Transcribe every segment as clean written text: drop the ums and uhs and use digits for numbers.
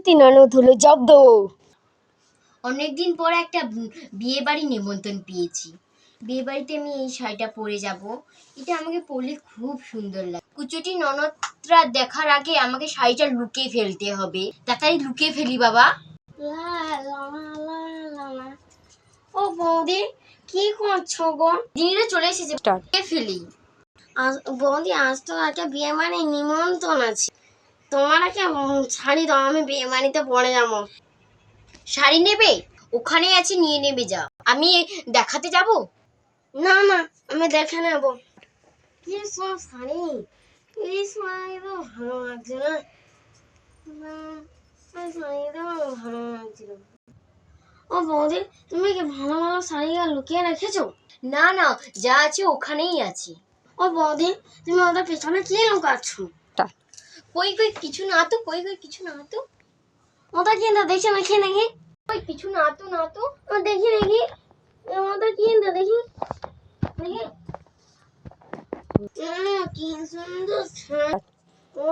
বাড়িতে ননদ হলো জব্দ। অনেকদিন পর একটা বিয়ে বাড়ি নিমন্ত্রণ পেয়েছি। বিয়ে বাড়িতে আমি এই শাড়িটা পরে যাব। এটা আমাকে পরলে খুব সুন্দর লাগে। কুচুটি ননদরা দেখার আগে আমাকে শাড়িটা লুকিয়ে ফেলতে হবে। তাড়াতাড়ি লুকিয়ে ফেলি বাবা। ও বৌদি, কি করছো গো? দিদিরা চলে এসেছে, লুকিয়ে ফেলি। বৌদি, আজ তো একটা বিয়ে বাড়ি নিমন্ত্রণ আছে, তোমার একটা শাড়ি দাও, আমি বিয়ে বাড়িতে পরে যাবো। শাড়ি নেবে? ওখানে আছে, নিয়ে নেবে, যা। আমি দেখাতে যাব? না না, আমি দেখে নেব। কি সব শাড়ি, এই শাড়ি তো ভালো লাগছে না, এই শাড়িটা ভালো লাগছে না। ও বৌদি, তুমি কি ভালো ভালো শাড়িগুলো লুকিয়ে রেখেছো? না না, যা আছে ওখানেই আছে। ও বৌদি, তুমি ওদের পেছনে কি লুকাচ্ছ? কই কই কিছু না তো, কই কই কিছু না তো। ওটা কি দেখি দেখি দেখি, কই কিছু না তো, না তো। দেখি দেখি, ওটা কি দেখি দেখি। কি সুন্দর শাড়ি, ও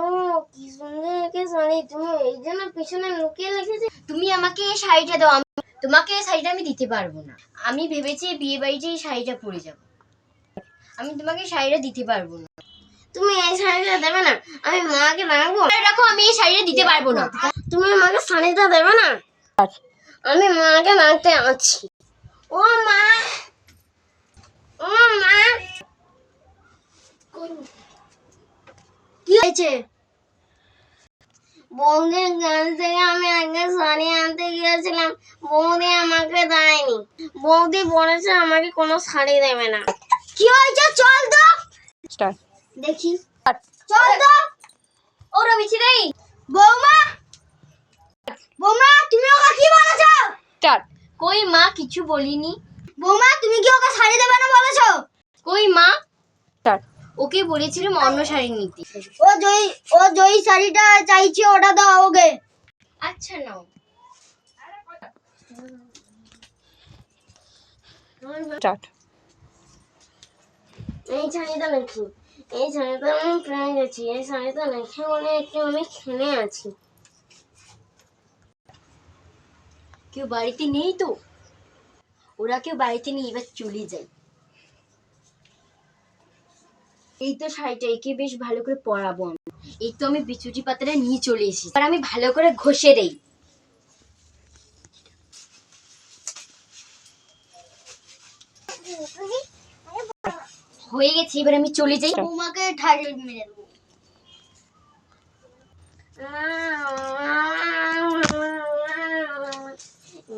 কি সুন্দর একটা শাড়ি, তুমি এই জন্য পিছনে লুকিয়ে রেখেছো? তুমি আমাকে এই শাড়িটা দাও, তোমাকে এই শাড়িটা আমি দিতে পারবো না। আমি ভেবেছি বিয়ে বাড়িতে এই শাড়িটা পরে যাব। আমি তোমাকে শাড়িটা দিতে পারবো না। তুমি এই শাড়িটা দেবে না? আমি মাকে রাখবো। রাখো, আমি এই শাড়িটা দিতে পারবো না। তুমি মাকে শাড়িটা দেবে না? আমি মাকে রাখতে আছি। ও মা, ও মা, কি হয়েছে? বৌদির কাছ থেকে আমি আগে শাড়ি আনতে গিয়েছিলাম, বৌদি আমাকে দেয়নি। বৌদি বলেছে আমাকে কোনো শাড়ি দেবে না। কি হয়েছে? চল তো দেখি, চল তো। ও রবিছি দেই, বৌমা, বৌমা তুমি ওকে কি বলেছো? কই মা, কিছু বলিনি। বৌমা তুমি কি ওকে শাড়ি দেবে না বলেছো? কই মা, ওকে বলেছিলাম অন্য শাড়ি নিতে। ও জয়ী শাড়িটা চাইছে, ওটা দাও ওকে। আচ্ছা নাও। এই শাড়িটা নাকি, এই শাড়িটা আমি পেয়ে গেছি। এই শাড়িটা দেখে মনে একটু আমি খেলে আছি। কেউ বাড়িতে নেই তো? ওরা কেউ বাড়িতে নেই, এবার চলে যাই। এই তো শাড়িটা, একে বেশ ভালো করে পরাবো আমি। এই তো আমি বিচুটি পাতাটা নিয়ে চলে এসেছি, আর আমি ভালো করে ঘষে দেই। হয়ে গেছে, এবার আমি চলে যাই। বৌমাকে ঠাড়ি মেরে দেবো।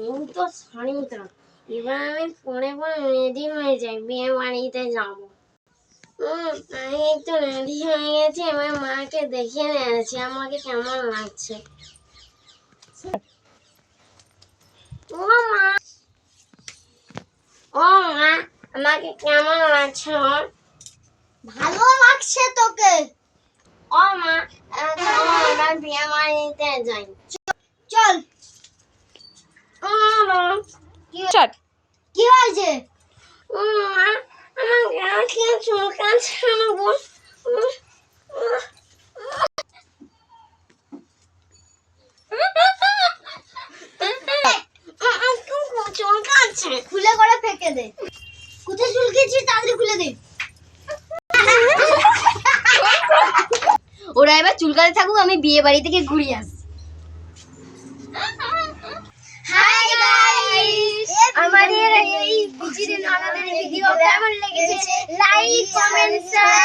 এই তো শাড়িটা, এবার আমি পরে পরে রেডি হয়ে যাই, বিয়ে বাড়িতে যাবো। আমি একটু রেডি হয়ে গেছি, এবার মাকে দেখিয়ে নিয়েছি আমাকে কেমন লাগছে। ও মা, ও মা, আমাকে কেমন লাগছে? ভালো লাগছে তোকে। ও মা, চলো এবার বিয়ে বাড়িতে যাই। চল। কি হয়েছে? মা, আমার গায়ে কি চুলকাচ্ছে কেন গো? চুলকাচ্ছে। খুলে করে ফেঁকে দে। কোথায় চুলকেছিস তাড়াতাড়ি খুলে দে। ওরা এবার চুলকাতে থাকুক, আমি বিয়ে বাড়ি থেকে ঘুরে আসি। হাই গাইস, আমাদের এই বিচির ননদের ভিডিও কেমন লেগেছে? Like, comment, share